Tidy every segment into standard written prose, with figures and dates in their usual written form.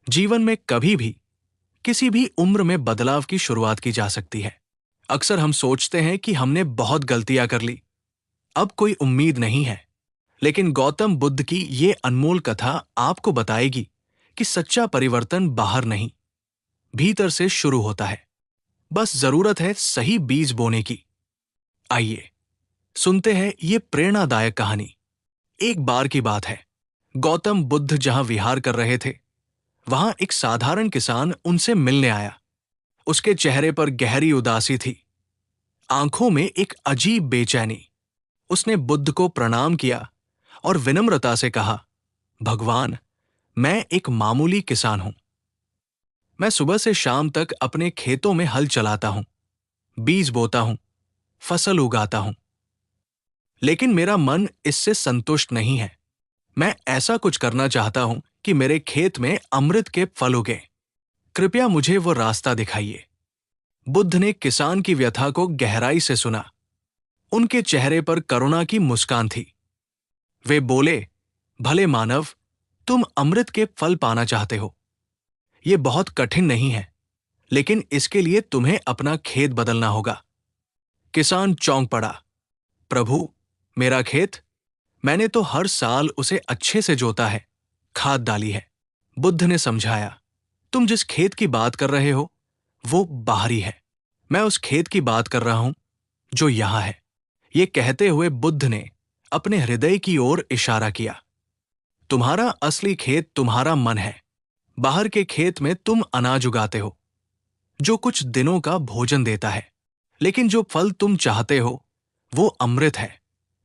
जीवन में कभी भी किसी भी उम्र में बदलाव की शुरुआत की जा सकती है। अक्सर हम सोचते हैं कि हमने बहुत गलतियां कर ली, अब कोई उम्मीद नहीं है। लेकिन गौतम बुद्ध की ये अनमोल कथा आपको बताएगी कि सच्चा परिवर्तन बाहर नहीं, भीतर से शुरू होता है। बस जरूरत है सही बीज बोने की। आइए सुनते हैं ये प्रेरणादायक कहानी। एक बार की बात है, गौतम बुद्ध जहां विहार कर रहे थे, वहां एक साधारण किसान उनसे मिलने आया। उसके चेहरे पर गहरी उदासी थी, आंखों में एक अजीब बेचैनी। उसने बुद्ध को प्रणाम किया और विनम्रता से कहा, भगवान, मैं एक मामूली किसान हूं। मैं सुबह से शाम तक अपने खेतों में हल चलाता हूं, बीज बोता हूं, फसल उगाता हूं। लेकिन मेरा मन इससे संतुष्ट नहीं है। मैं ऐसा कुछ करना चाहता हूं कि मेरे खेत में अमृत के फल उगे। कृपया मुझे वो रास्ता दिखाइए। बुद्ध ने किसान की व्यथा को गहराई से सुना। उनके चेहरे पर करुणा की मुस्कान थी। वे बोले, भले मानव, तुम अमृत के फल पाना चाहते हो। ये बहुत कठिन नहीं है, लेकिन इसके लिए तुम्हें अपना खेत बदलना होगा। किसान चौंक पड़ा। प्रभु, मेरा खेत? मैंने तो हर साल उसे अच्छे से जोता है, खाद डाली है। बुद्ध ने समझाया, तुम जिस खेत की बात कर रहे हो वो बाहरी है। मैं उस खेत की बात कर रहा हूं जो यहां है। ये कहते हुए बुद्ध ने अपने हृदय की ओर इशारा किया। तुम्हारा असली खेत तुम्हारा मन है। बाहर के खेत में तुम अनाज उगाते हो, जो कुछ दिनों का भोजन देता है। लेकिन जो फल तुम चाहते हो वो अमृत है,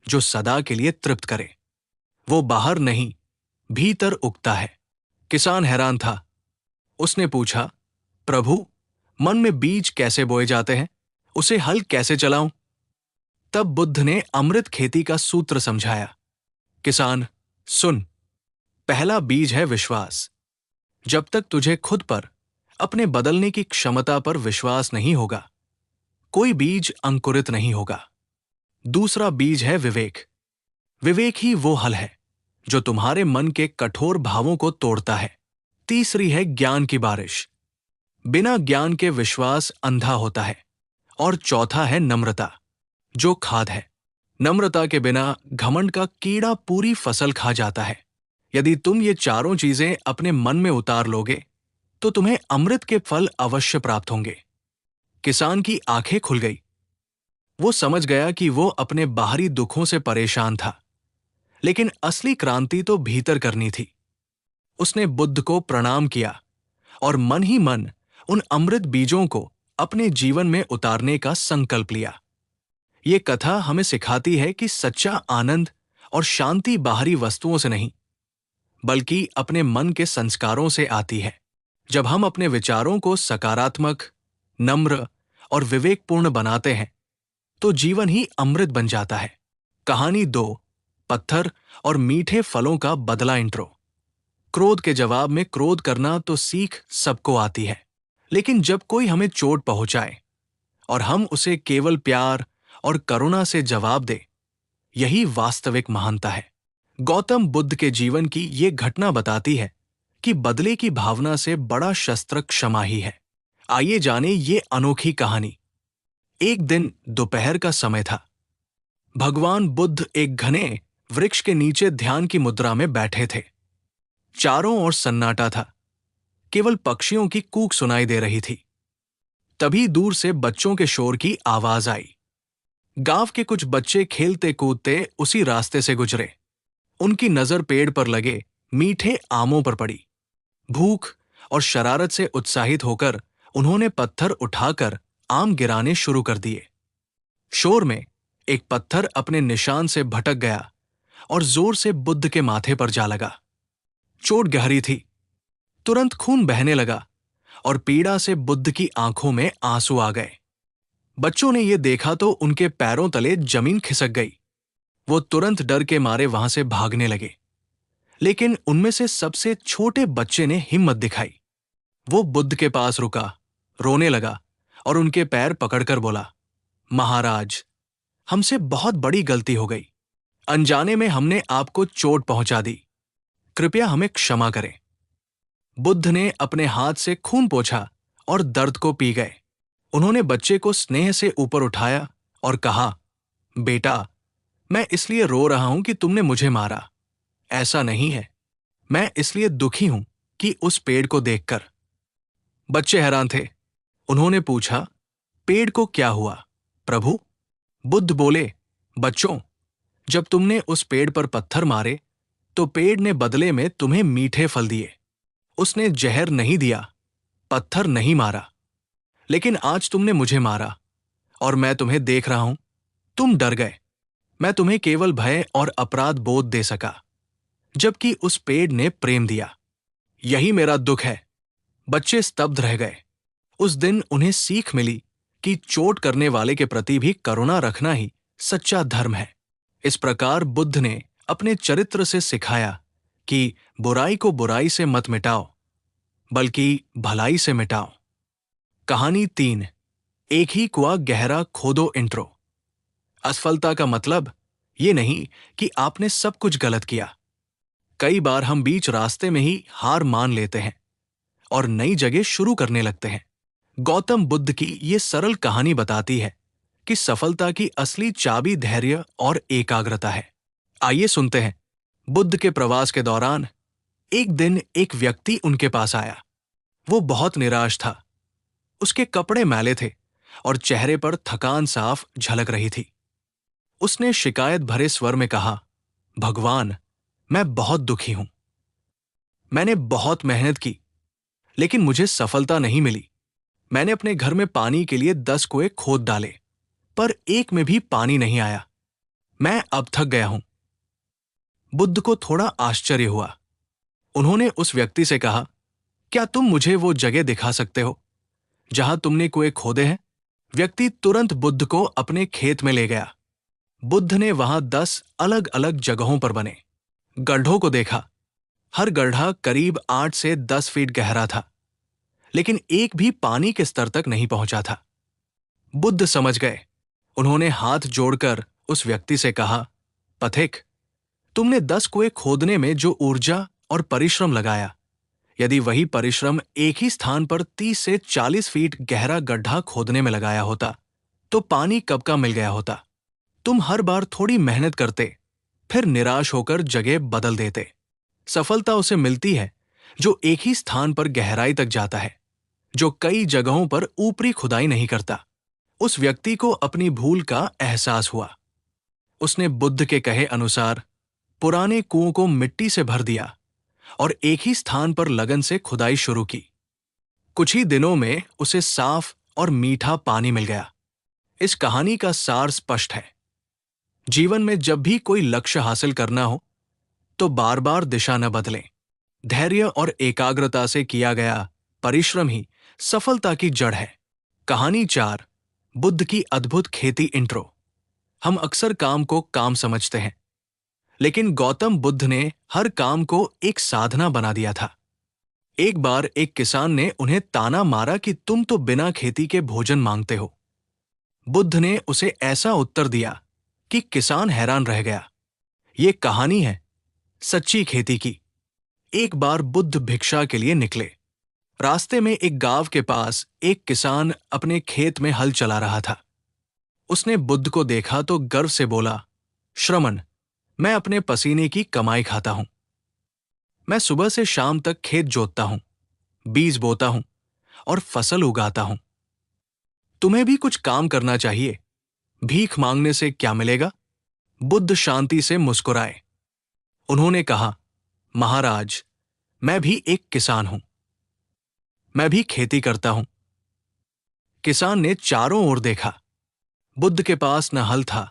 जो सदा के लिए तृप्त करे। वो बाहर नहीं, भीतर उगता है। किसान हैरान था। उसने पूछा, प्रभु, मन में बीज कैसे बोए जाते हैं? उसे हल कैसे चलाऊं? तब बुद्ध ने अमृत खेती का सूत्र समझाया। किसान, सुन, पहला बीज है विश्वास। जब तक तुझे खुद पर, अपने बदलने की क्षमता पर विश्वास नहीं होगा, कोई बीज अंकुरित नहीं होगा। दूसरा बीज है विवेक। विवेक ही वो हल है जो तुम्हारे मन के कठोर भावों को तोड़ता है। तीसरी है ज्ञान की बारिश। बिना ज्ञान के विश्वास अंधा होता है। और चौथा है नम्रता, जो खाद है। नम्रता के बिना घमंड का कीड़ा पूरी फसल खा जाता है। यदि तुम ये चारों चीजें अपने मन में उतार लोगे तो तुम्हें अमृत के फल अवश्य प्राप्त होंगे। किसान की आंखें खुल गई। वो समझ गया कि वो अपने बाहरी दुखों से परेशान था, लेकिन असली क्रांति तो भीतर करनी थी। उसने बुद्ध को प्रणाम किया और मन ही मन उन अमृत बीजों को अपने जीवन में उतारने का संकल्प लिया। ये कथा हमें सिखाती है कि सच्चा आनंद और शांति बाहरी वस्तुओं से नहीं, बल्कि अपने मन के संस्कारों से आती है। जब हम अपने विचारों को सकारात्मक, नम्र और विवेकपूर्ण बनाते हैं तो जीवन ही अमृत बन जाता है। कहानी 2, पत्थर और मीठे फलों का बदला इंट्रो। क्रोध के जवाब में क्रोध करना तो सीख सबको आती है, लेकिन जब कोई हमें चोट पहुंचाए और हम उसे केवल प्यार और करुणा से जवाब दे, यही वास्तविक महानता है। गौतम बुद्ध के जीवन की ये घटना बताती है कि बदले की भावना से बड़ा शस्त्र क्षमा ही है। आइए जाने ये अनोखी कहानी। एक दिन दोपहर का समय था। भगवान बुद्ध एक घने वृक्ष के नीचे ध्यान की मुद्रा में बैठे थे। चारों ओर सन्नाटा था, केवल पक्षियों की कूक सुनाई दे रही थी। तभी दूर से बच्चों के शोर की आवाज आई। गांव के कुछ बच्चे खेलते कूदते उसी रास्ते से गुजरे। उनकी नजर पेड़ पर लगे मीठे आमों पर पड़ी। भूख और शरारत से उत्साहित होकर उन्होंने पत्थर उठाकर आम गिराने शुरू कर दिए। शोर में एक पत्थर अपने निशान से भटक गया और जोर से बुद्ध के माथे पर जा लगा। चोट गहरी थी। तुरंत खून बहने लगा और पीड़ा से बुद्ध की आंखों में आंसू आ गए। बच्चों ने यह देखा तो उनके पैरों तले जमीन खिसक गई। वो तुरंत डर के मारे वहां से भागने लगे। लेकिन उनमें से सबसे छोटे बच्चे ने हिम्मत दिखाई। वो बुद्ध के पास रुका, रोने लगा और उनके पैर पकड़कर बोला, महाराज, हमसे बहुत बड़ी गलती हो गई। अनजाने में हमने आपको चोट पहुंचा दी। कृपया हमें क्षमा करें। बुद्ध ने अपने हाथ से खून पोंछा और दर्द को पी गए। उन्होंने बच्चे को स्नेह से ऊपर उठाया और कहा, बेटा, मैं इसलिए रो रहा हूं कि तुमने मुझे मारा। ऐसा नहीं है। मैं इसलिए दुखी हूं कि उस पेड़ को देखकर। बच्चे हैरान थे। उन्होंने पूछा, पेड़ को क्या हुआ, प्रभु? बुद्ध बोले, बच्चों, जब तुमने उस पेड़ पर पत्थर मारे तो पेड़ ने बदले में तुम्हें मीठे फल दिए। उसने जहर नहीं दिया, पत्थर नहीं मारा। लेकिन आज तुमने मुझे मारा और मैं तुम्हें देख रहा हूं। तुम डर गए। मैं तुम्हें केवल भय और अपराध बोध दे सका, जबकि उस पेड़ ने प्रेम दिया। यही मेरा दुख है। बच्चे स्तब्ध रह गए। उस दिन उन्हें सीख मिली कि चोट करने वाले के प्रति भी करुणा रखना ही सच्चा धर्म है। इस प्रकार बुद्ध ने अपने चरित्र से सिखाया कि बुराई को बुराई से मत मिटाओ, बल्कि भलाई से मिटाओ। कहानी 3, एक ही कुआं गहरा खोदो इंट्रो। असफलता का मतलब ये नहीं कि आपने सब कुछ गलत किया। कई बार हम बीच रास्ते में ही हार मान लेते हैं और नई जगह शुरू करने लगते हैं। गौतम बुद्ध की ये सरल कहानी बताती है कि सफलता की असली चाबी धैर्य और एकाग्रता है। आइए सुनते हैं। बुद्ध के प्रवास के दौरान एक दिन एक व्यक्ति उनके पास आया। वो बहुत निराश था। उसके कपड़े मैले थे और चेहरे पर थकान साफ झलक रही थी। उसने शिकायत भरे स्वर में कहा, भगवान, मैं बहुत दुखी हूं। मैंने बहुत मेहनत की, लेकिन मुझे सफलता नहीं मिली। मैंने अपने घर में पानी के लिए 10 कुएं खोद डाले, पर एक में भी पानी नहीं आया। मैं अब थक गया हूं। बुद्ध को थोड़ा आश्चर्य हुआ। उन्होंने उस व्यक्ति से कहा, क्या तुम मुझे वो जगह दिखा सकते हो जहां तुमने कुएं खोदे हैं? व्यक्ति तुरंत बुद्ध को अपने खेत में ले गया। बुद्ध ने वहां 10 अलग अलग जगहों पर बने गड्ढों को देखा। हर गड्ढा करीब 8 से 10 फीट गहरा था, लेकिन एक भी पानी के स्तर तक नहीं पहुंचा था। बुद्ध समझ गए। उन्होंने हाथ जोड़कर उस व्यक्ति से कहा, पथिक, तुमने 10 कुएं खोदने में जो ऊर्जा और परिश्रम लगाया, यदि वही परिश्रम एक ही स्थान पर 30 से 40 फीट गहरा गड्ढा खोदने में लगाया होता, तो पानी कब का मिल गया होता। तुम हर बार थोड़ी मेहनत करते, फिर निराश होकर जगह बदल देते। सफलता उसे मिलती है जो एक ही स्थान पर गहराई तक जाता है, जो कई जगहों पर ऊपरी खुदाई नहीं करता। उस व्यक्ति को अपनी भूल का एहसास हुआ। उसने बुद्ध के कहे अनुसार पुराने कुओं को मिट्टी से भर दिया और एक ही स्थान पर लगन से खुदाई शुरू की। कुछ ही दिनों में उसे साफ और मीठा पानी मिल गया। इस कहानी का सार स्पष्ट है। जीवन में जब भी कोई लक्ष्य हासिल करना हो, तो बार बार दिशा न बदलें। धैर्य और एकाग्रता से किया गया परिश्रम ही सफलता की जड़ है। कहानी 4, बुद्ध की अद्भुत खेती इंट्रो। हम अक्सर काम को काम समझते हैं, लेकिन गौतम बुद्ध ने हर काम को एक साधना बना दिया था। एक बार एक किसान ने उन्हें ताना मारा कि तुम तो बिना खेती के भोजन मांगते हो। बुद्ध ने उसे ऐसा उत्तर दिया कि किसान हैरान रह गया। ये कहानी है सच्ची खेती की। एक बार बुद्ध भिक्षा के लिए निकले। रास्ते में एक गांव के पास एक किसान अपने खेत में हल चला रहा था। उसने बुद्ध को देखा तो गर्व से बोला, श्रमण, मैं अपने पसीने की कमाई खाता हूं। मैं सुबह से शाम तक खेत जोतता हूं, बीज बोता हूं और फसल उगाता हूं। तुम्हें भी कुछ काम करना चाहिए। भीख मांगने से क्या मिलेगा? बुद्ध शांति से मुस्कुराए। उन्होंने कहा, महाराज, मैं भी एक किसान हूं। मैं भी खेती करता हूं। किसान ने चारों ओर देखा। बुद्ध के पास न हल था,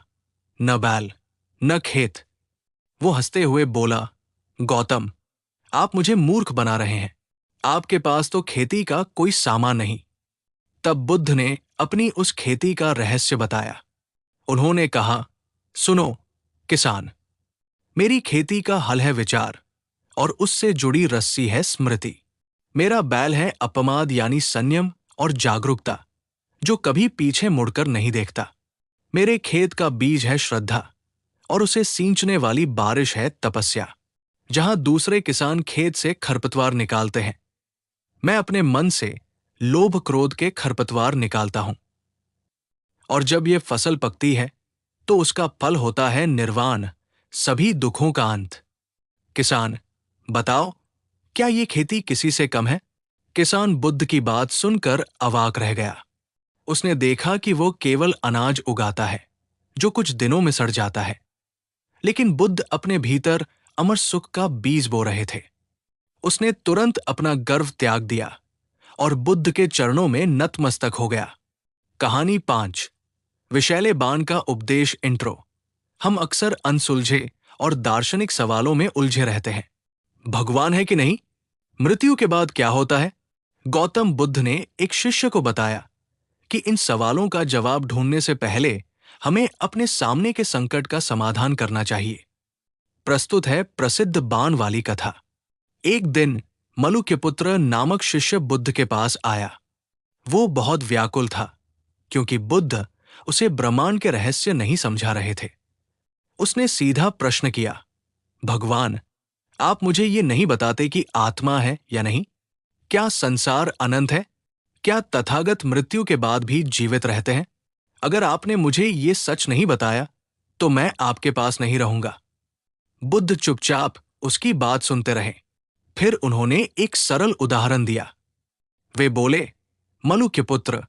न बैल, न खेत। वो हंसते हुए बोला, गौतम, आप मुझे मूर्ख बना रहे हैं। आपके पास तो खेती का कोई सामान नहीं। तब बुद्ध ने अपनी उस खेती का रहस्य बताया। उन्होंने कहा, सुनो किसान, मेरी खेती का हल है विचार और उससे जुड़ी रस्सी है स्मृति। मेरा बैल है अपमाद यानी संयम और जागरूकता, जो कभी पीछे मुड़कर नहीं देखता। मेरे खेत का बीज है श्रद्धा और उसे सींचने वाली बारिश है तपस्या। जहां दूसरे किसान खेत से खरपतवार निकालते हैं, मैं अपने मन से लोभ क्रोध के खरपतवार निकालता हूं, और जब ये फसल पकती है तो उसका फल होता है निर्वाण, सभी दुखों का अंत। किसान, बताओ, क्या ये खेती किसी से कम है? किसान बुद्ध की बात सुनकर अवाक रह गया। उसने देखा कि वो केवल अनाज उगाता है जो कुछ दिनों में सड़ जाता है, लेकिन बुद्ध अपने भीतर अमर सुख का बीज बो रहे थे। उसने तुरंत अपना गर्व त्याग दिया और बुद्ध के चरणों में नतमस्तक हो गया। कहानी 5, विषैले बाण का उपदेश। इंट्रो। हम अक्सर अनसुलझे और दार्शनिक सवालों में उलझे रहते हैं। भगवान है कि नहीं? मृत्यु के बाद क्या होता है? गौतम बुद्ध ने एक शिष्य को बताया कि इन सवालों का जवाब ढूंढने से पहले हमें अपने सामने के संकट का समाधान करना चाहिए। प्रस्तुत है प्रसिद्ध बाण वाली कथा। एक दिन मलुक्यपुत्र नामक शिष्य बुद्ध के पास आया। वो बहुत व्याकुल था क्योंकि बुद्ध उसे ब्रह्मांड के रहस्य नहीं समझा रहे थे। उसने सीधा प्रश्न किया, भगवान, आप मुझे ये नहीं बताते कि आत्मा है या नहीं? क्या संसार अनंत है? क्या तथागत मृत्यु के बाद भी जीवित रहते हैं? अगर आपने मुझे ये सच नहीं बताया तो मैं आपके पास नहीं रहूंगा। बुद्ध चुपचाप उसकी बात सुनते रहे। फिर उन्होंने एक सरल उदाहरण दिया। वे बोले, मलुक्यपुत्र,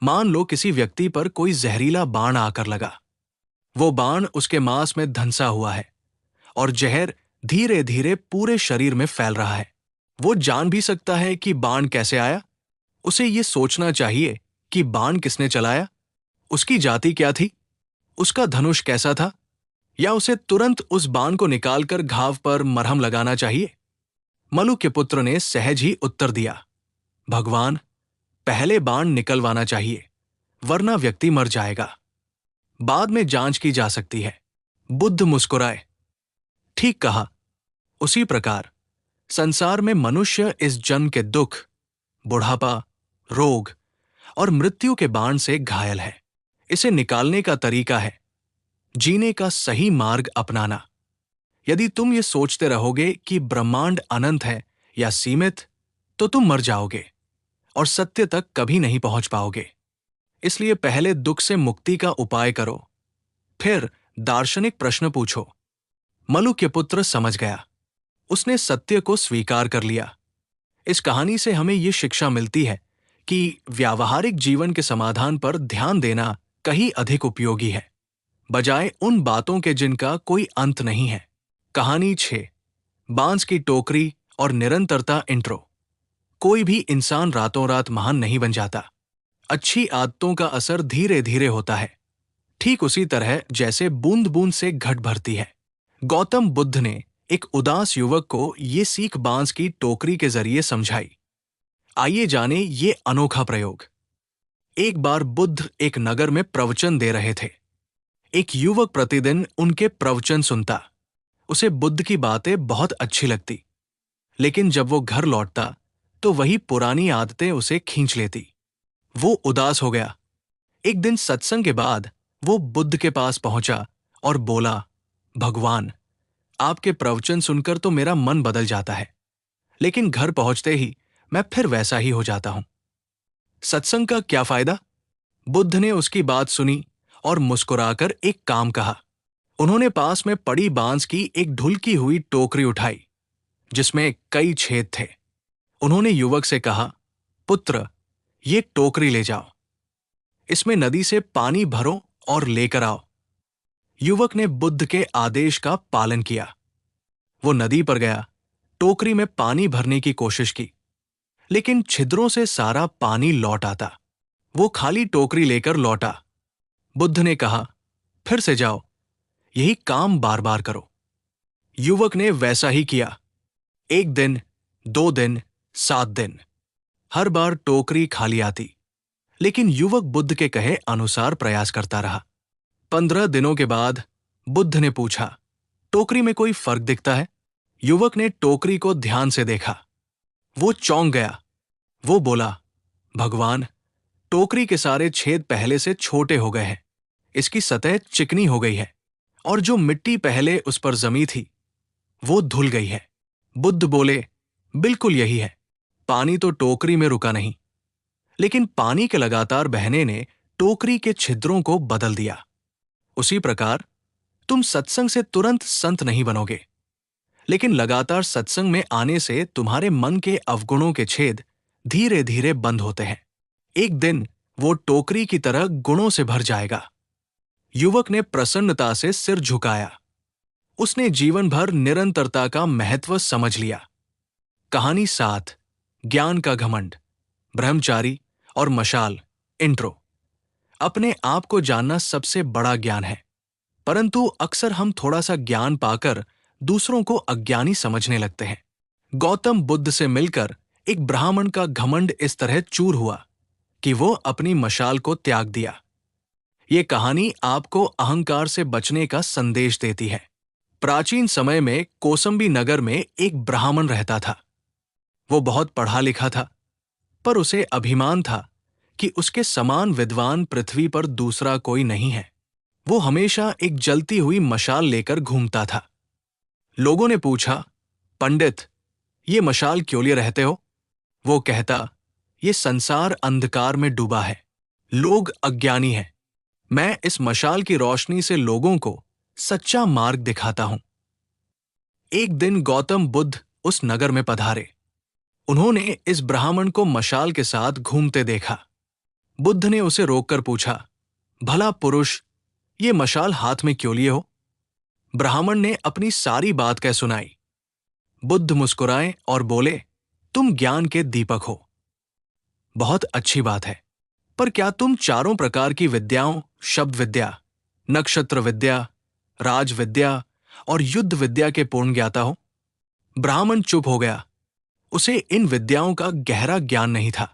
मान लो किसी व्यक्ति पर कोई जहरीला बाण आकर लगा। वो बाण उसके मांस में धंसा हुआ है और जहर धीरे धीरे पूरे शरीर में फैल रहा है। वो जान भी सकता है कि बाण कैसे आया। उसे ये सोचना चाहिए कि बाण किसने चलाया, उसकी जाति क्या थी, उसका धनुष कैसा था, या उसे तुरंत उस बाण को निकालकर घाव पर मरहम लगाना चाहिए? मलुक्यपुत्र ने सहज ही उत्तर दिया, भगवान, पहले बाण निकलवाना चाहिए, वरना व्यक्ति मर जाएगा। बाद में जांच की जा सकती है। बुद्ध मुस्कुराए। ठीक कहा। उसी प्रकार संसार में मनुष्य इस जन्म के दुख, बुढ़ापा, रोग और मृत्यु के बाण से घायल है। इसे निकालने का तरीका है जीने का सही मार्ग अपनाना। यदि तुम ये सोचते रहोगे कि ब्रह्मांड अनंत है या सीमित, तो तुम मर जाओगे और सत्य तक कभी नहीं पहुंच पाओगे। इसलिए पहले दुख से मुक्ति का उपाय करो, फिर दार्शनिक प्रश्न पूछो। मलुक्यपुत्र समझ गया। उसने सत्य को स्वीकार कर लिया। इस कहानी से हमें ये शिक्षा मिलती है कि व्यावहारिक जीवन के समाधान पर ध्यान देना कहीं अधिक उपयोगी है, बजाय उन बातों के जिनका कोई अंत नहीं है। कहानी 6, बांस की टोकरी और निरंतरता। इंट्रो। कोई भी इंसान रातों रात महान नहीं बन जाता। अच्छी आदतों का असर धीरे धीरे होता है, ठीक उसी तरह जैसे बूंद बूंद से घट भरती है। गौतम बुद्ध ने एक उदास युवक को ये सीख बांस की टोकरी के जरिए समझाई। आइए जाने ये अनोखा प्रयोग। एक बार बुद्ध एक नगर में प्रवचन दे रहे थे। एक युवक प्रतिदिन उनके प्रवचन सुनता। उसे बुद्ध की बातें बहुत अच्छी लगती, लेकिन जब वो घर लौटता तो वही पुरानी आदतें उसे खींच लेती। वो उदास हो गया। एक दिन सत्संग के बाद वो बुद्ध के पास पहुंचा और बोला, भगवान, आपके प्रवचन सुनकर तो मेरा मन बदल जाता है, लेकिन घर पहुंचते ही मैं फिर वैसा ही हो जाता हूं। सत्संग का क्या फायदा? बुद्ध ने उसकी बात सुनी और मुस्कुराकर एक काम कहा। उन्होंने पास में पड़ी बांस की एक ढुलकी हुई टोकरी उठाई जिसमें कई छेद थे। उन्होंने युवक से कहा, पुत्र, ये टोकरी ले जाओ, इसमें नदी से पानी भरो और लेकर आओ। युवक ने बुद्ध के आदेश का पालन किया। वो नदी पर गया, टोकरी में पानी भरने की कोशिश की, लेकिन छिद्रों से सारा पानी लौट आता। वो खाली टोकरी लेकर लौटा। बुद्ध ने कहा, फिर से जाओ, यही काम बार बार करो। युवक ने वैसा ही किया। 1 दिन, 2 दिन, 7 दिन, हर बार टोकरी खाली आती, लेकिन युवक बुद्ध के कहे अनुसार प्रयास करता रहा। 15 दिनों के बाद बुद्ध ने पूछा, टोकरी में कोई फर्क दिखता है? युवक ने टोकरी को ध्यान से देखा। वो चौंक गया। वो बोला, भगवान, टोकरी के सारे छेद पहले से छोटे हो गए हैं, इसकी सतह चिकनी हो गई है और जो मिट्टी पहले उस पर जमी थी वो धुल गई है। बुद्ध बोले, बिल्कुल यही है, पानी तो टोकरी में रुका नहीं, लेकिन पानी के लगातार बहने ने टोकरी के छिद्रों को बदल दिया। उसी प्रकार तुम सत्संग से तुरंत संत नहीं बनोगे, लेकिन लगातार सत्संग में आने से तुम्हारे मन के अवगुणों के छेद धीरे धीरे बंद होते हैं। एक दिन वो टोकरी की तरह गुणों से भर जाएगा। युवक ने प्रसन्नता से सिर झुकाया। उसने जीवन भर निरंतरता का महत्व समझ लिया। कहानी 7, ज्ञान का घमंड, ब्रह्मचारी और मशाल। इंट्रो। अपने आप को जानना सबसे बड़ा ज्ञान है, परंतु अक्सर हम थोड़ा सा ज्ञान पाकर दूसरों को अज्ञानी समझने लगते हैं। गौतम बुद्ध से मिलकर एक ब्राह्मण का घमंड इस तरह चूर हुआ कि वो अपनी मशाल को त्याग दिया। ये कहानी आपको अहंकार से बचने का संदेश देती है। प्राचीन समय में कौसंबी नगर में एक ब्राह्मण रहता था। वो बहुत पढ़ा लिखा था, पर उसे अभिमान था कि उसके समान विद्वान पृथ्वी पर दूसरा कोई नहीं है। वो हमेशा एक जलती हुई मशाल लेकर घूमता था। लोगों ने पूछा, पंडित, ये मशाल क्यों लिए रहते हो? वो कहता, ये संसार अंधकार में डूबा है, लोग अज्ञानी हैं। मैं इस मशाल की रोशनी से लोगों को सच्चा मार्ग दिखाता हूं। एक दिन गौतम बुद्ध उस नगर में पधारे। उन्होंने इस ब्राह्मण को मशाल के साथ घूमते देखा। बुद्ध ने उसे रोककर पूछा, भला पुरुष, ये मशाल हाथ में क्यों लिए हो? ब्राह्मण ने अपनी सारी बात कह सुनाई। बुद्ध मुस्कुराए और बोले, तुम ज्ञान के दीपक हो। बहुत अच्छी बात है, पर क्या तुम चारों प्रकार की विद्याओं, शब्द विद्या, नक्षत्र विद्या, राज विद्या और युद्ध विद्या के पूर्ण ज्ञाता हो? ब्राह्मण चुप हो गया। उसे इन विद्याओं का गहरा ज्ञान नहीं था।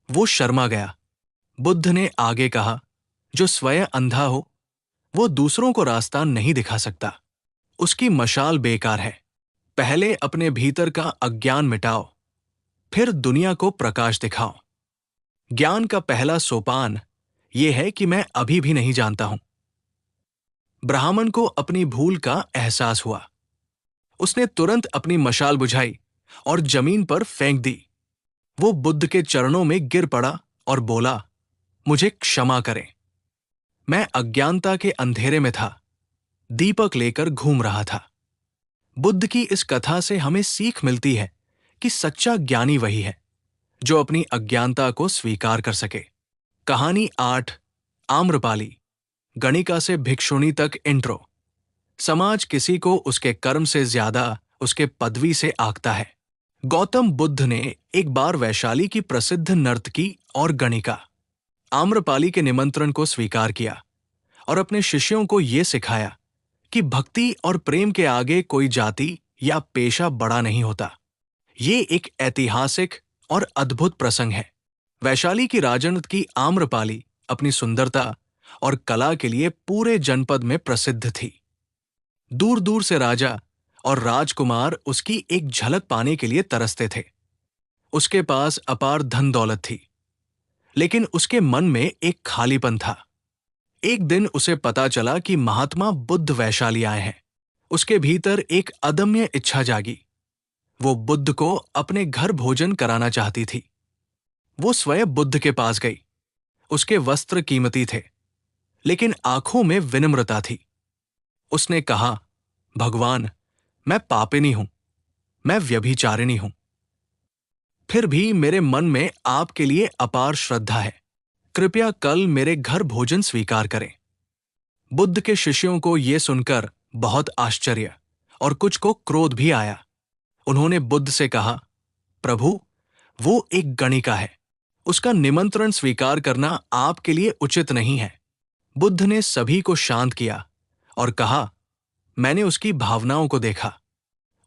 वो शर्मा गया। बुद्ध ने आगे कहा, जो स्वयं अंधा हो वो दूसरों को रास्ता नहीं दिखा सकता। उसकी मशाल बेकार है। पहले अपने भीतर का अज्ञान मिटाओ, फिर दुनिया को प्रकाश दिखाओ। ज्ञान का पहला सोपान यह है कि मैं अभी भी नहीं जानता हूं। ब्राह्मण को अपनी भूल का एहसास हुआ। उसने तुरंत अपनी मशाल बुझाई और जमीन पर फेंक दी। वो बुद्ध के चरणों में गिर पड़ा और बोला, मुझे क्षमा करें। मैं अज्ञानता के अंधेरे में था, दीपक लेकर घूम रहा था। बुद्ध की इस कथा से हमें सीख मिलती है कि सच्चा ज्ञानी वही है जो अपनी अज्ञानता को स्वीकार कर सके। कहानी 8, आम्रपाली, गणिका से भिक्षुणी तक। इंट्रो। समाज किसी को उसके कर्म से ज्यादा उसके पदवी से आंकता है। गौतम बुद्ध ने एक बार वैशाली की प्रसिद्ध नर्तकी और गणिका आम्रपाली के निमंत्रण को स्वीकार किया और अपने शिष्यों को यह सिखाया कि भक्ति और प्रेम के आगे कोई जाति या पेशा बड़ा नहीं होता। ये एक ऐतिहासिक और अद्भुत प्रसंग है। वैशाली की राजनत की आम्रपाली अपनी सुंदरता और कला के लिए पूरे जनपद में प्रसिद्ध थी। दूर दूर से राजा और राजकुमार उसकी एक झलक पाने के लिए तरसते थे। उसके पास अपार धन दौलत थी, लेकिन उसके मन में एक खालीपन था। एक दिन उसे पता चला कि महात्मा बुद्ध वैशाली आए हैं। उसके भीतर एक अदम्य इच्छा जागी। वो बुद्ध को अपने घर भोजन कराना चाहती थी। वो स्वयं बुद्ध के पास गई। उसके वस्त्र कीमती थे, लेकिन आंखों में विनम्रता थी। उसने कहा, भगवान, मैं पापिनी हूं, मैं व्यभिचारिणी हूं, फिर भी मेरे मन में आपके लिए अपार श्रद्धा है। कृपया कल मेरे घर भोजन स्वीकार करें। बुद्ध के शिष्यों को यह सुनकर बहुत आश्चर्य और कुछ को क्रोध भी आया। उन्होंने बुद्ध से कहा, प्रभु, वो एक गणिका है, उसका निमंत्रण स्वीकार करना आपके लिए उचित नहीं है। बुद्ध ने सभी को शांत किया और कहा, मैंने उसकी भावनाओं को देखा।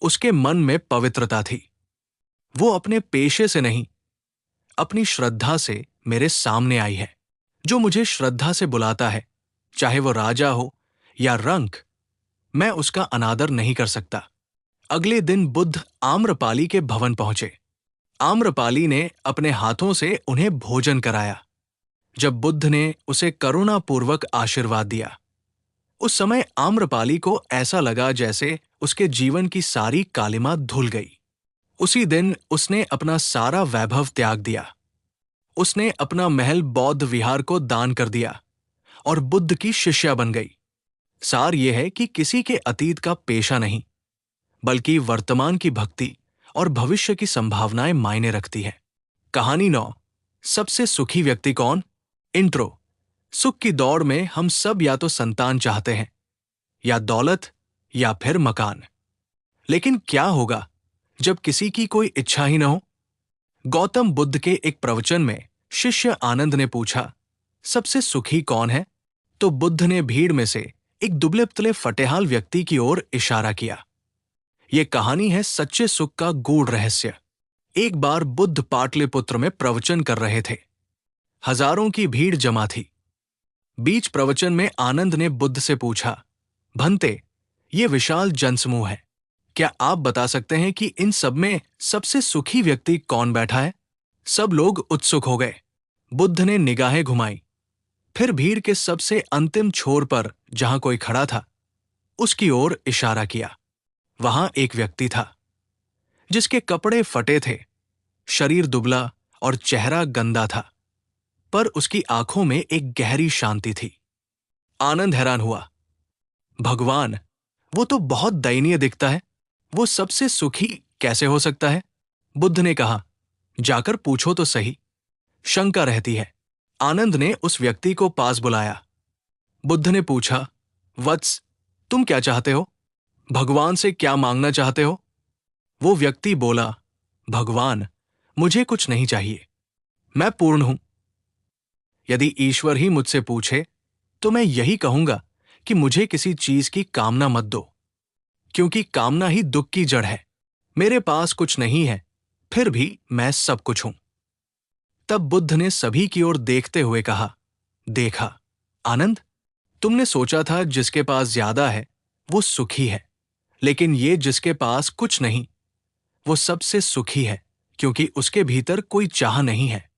उसके मन में पवित्रता थी। वो अपने पेशे से नहीं, अपनी श्रद्धा से मेरे सामने आई है। जो मुझे श्रद्धा से बुलाता है, चाहे वो राजा हो या रंक, मैं उसका अनादर नहीं कर सकता। अगले दिन बुद्ध आम्रपाली के भवन पहुंचे। आम्रपाली ने अपने हाथों से उन्हें भोजन कराया। जब बुद्ध ने उसे करुणापूर्वक आशीर्वाद दिया, उस समय आम्रपाली को ऐसा लगा जैसे उसके जीवन की सारी कालिमा धुल गई। उसी दिन उसने अपना सारा वैभव त्याग दिया। उसने अपना महल बौद्ध विहार को दान कर दिया और बुद्ध की शिष्या बन गई। सार यह है कि किसी के अतीत का पेशा नहीं, बल्कि वर्तमान की भक्ति और भविष्य की संभावनाएं मायने रखती है। कहानी 9। सबसे सुखी व्यक्ति कौन? इंट्रो। सुख की दौड़ में हम सब या तो संतान चाहते हैं, या दौलत, या फिर मकान। लेकिन क्या होगा जब किसी की कोई इच्छा ही न हो? गौतम बुद्ध के एक प्रवचन में शिष्य आनंद ने पूछा, सबसे सुखी कौन है? तो बुद्ध ने भीड़ में से एक दुबले पतले फटेहाल व्यक्ति की ओर इशारा किया। यह कहानी है सच्चे सुख का गूढ़ रहस्य। एक बार बुद्ध पाटलिपुत्र में प्रवचन कर रहे थे। हजारों की भीड़ जमा थी। बीच प्रवचन में आनंद ने बुद्ध से पूछा, भंते, ये विशाल जनसमूह है, क्या आप बता सकते हैं कि इन सब में सबसे सुखी व्यक्ति कौन बैठा है? सब लोग उत्सुक हो गए। बुद्ध ने निगाहें घुमाई, फिर भीड़ के सबसे अंतिम छोर पर जहां कोई खड़ा था उसकी ओर इशारा किया। वहां एक व्यक्ति था जिसके कपड़े फटे थे, शरीर दुबला और चेहरा गंदा था, पर उसकी आंखों में एक गहरी शांति थी। आनंद हैरान हुआ, भगवान, वो तो बहुत दयनीय दिखता है, वो सबसे सुखी कैसे हो सकता है? बुद्ध ने कहा, जाकर पूछो तो सही, शंका रहती है। आनंद ने उस व्यक्ति को पास बुलाया। बुद्ध ने पूछा, वत्स, तुम क्या चाहते हो? भगवान से क्या मांगना चाहते हो? वो व्यक्ति बोला, भगवान, मुझे कुछ नहीं चाहिए, मैं पूर्ण हूं। यदि ईश्वर ही मुझसे पूछे तो मैं यही कहूंगा कि मुझे किसी चीज की कामना मत दो, क्योंकि कामना ही दुख की जड़ है। मेरे पास कुछ नहीं है, फिर भी मैं सब कुछ हूं। तब बुद्ध ने सभी की ओर देखते हुए कहा, देखा आनंद, तुमने सोचा था जिसके पास ज्यादा है वो सुखी है, लेकिन ये जिसके पास कुछ नहीं वो सबसे सुखी है, क्योंकि उसके भीतर कोई चाह नहीं है।